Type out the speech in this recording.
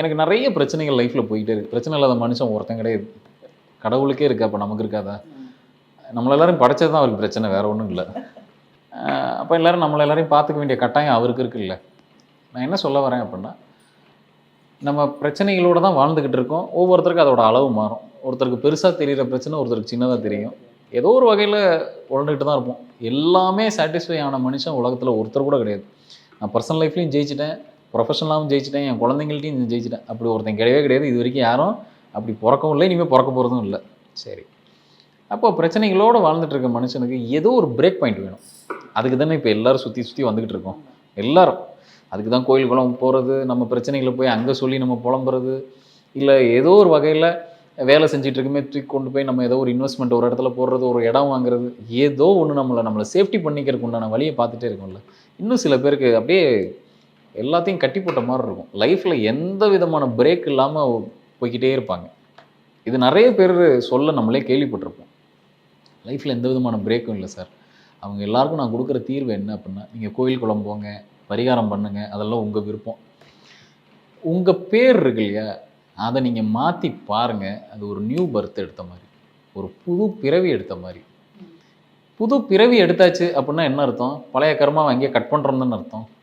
எனக்கு நிறைய பிரச்சனைகள் லைஃப்பில் போயிட்டே இருக்குது. பிரச்சனை இல்லாத மனுஷன் ஒருத்தன் கிடையாது. கடவுளுக்கே இருக்கு, அப்போ நமக்கு இருக்காதா? நம்மள எல்லாரும் படைச்சது தான் அவருக்கு பிரச்சனை, வேற ஒன்றும் இல்லை. அப்போ எல்லாரும் நம்மளை எல்லாரையும் பார்த்துக்க வேண்டிய கட்டாயம் அவருக்கு இருக்குல்ல. நான் என்ன சொல்ல வரேன் அப்படின்னா, நம்ம பிரச்சனைகளோடு தான் வாழ்ந்துக்கிட்டு இருக்கோம். ஒவ்வொருத்தருக்கும் அதோட அளவு மாறும். ஒருத்தருக்கு பெருசாக தெரிகிற பிரச்சனை ஒருத்தருக்கு சின்னதாக தெரியும். ஏதோ ஒரு வகையில் உழந்துக்கிட்டு தான் இருப்போம். எல்லாமே சாட்டிஸ்ஃபை ஆன மனுஷன் உலகத்தில் ஒருத்தர் கூட கிடையாது. நான் பர்சனல் லைஃப்லையும் ஜெயிச்சிட்டேன், ப்ரொஃபஷனலாகவும் ஜெயிச்சிட்டேன், என் குழந்தைங்கள்ட்டையும் ஜெயிச்சிட்டேன். அப்படி ஒருத்தன் கிடையவே கிடையாது. இது வரைக்கும் யாரும் அப்படி பிறக்கவும் இல்லை, இனிமேல் பிறக்க போகிறதும் இல்லை. சரி, அப்போ பிரச்சனைகளோடு வாழ்ந்துட்டு இருக்க மனுஷனுக்கு ஏதோ ஒரு பிரேக் பாயிண்ட் வேணும். அதுக்கு தானே இப்போ எல்லோரும் சுற்றி சுற்றி வந்துக்கிட்டு இருக்கோம். எல்லாரும் அதுக்கு தான் கோயில் குளம் போகிறது, நம்ம பிரச்சனைகளை போய் அங்கே சொல்லி நம்ம புலம்புறது, இல்லை ஏதோ ஒரு வகையில் வேலை செஞ்சுட்டு இருக்குமே தூக்கி கொண்டு போய் நம்ம ஏதோ ஒரு இன்வெஸ்ட்மெண்ட் ஒரு இடத்துல போடுறது, ஒரு இடம் வாங்குறது, ஏதோ ஒன்று நம்மளை சேஃப்டி பண்ணிக்கிறதுக்கு உண்டான வழியை பார்த்துட்டே இருக்கோம்ல. இன்னும் சில பேருக்கு அப்படியே எல்லாத்தையும் கட்டி போட்ட மாதிரி இருக்கும். லைஃப்பில் எந்த விதமான பிரேக் இல்லாமல் போய்கிட்டே இருப்பாங்க. இது நிறைய பேர் சொல்ல நம்மளே கேள்விப்பட்டிருப்போம். லைஃப்பில் எந்த விதமான பிரேக்கும் இல்லை சார். அவங்க எல்லாருக்கும் நான் கொடுக்குற தீர்வு என்ன அப்படின்னா, நீங்கள் கோயில் குளம் போங்க, பரிகாரம் பண்ணுங்க, அதெல்லாம் உங்கள் விருப்பம். உங்கள் பேர் இருக்கு இல்லையா, அதை நீங்கள் மாற்றி பாருங்கள். அது ஒரு நியூ பர்த் எடுத்த மாதிரி, ஒரு புது பிறவி எடுத்த மாதிரி. புது பிறவி எடுத்தாச்சு அப்படின்னா என்ன அர்த்தம்? பழைய கர்மாவை அங்கேயே கட் பண்ணுறோம்னு தானே அர்த்தம்.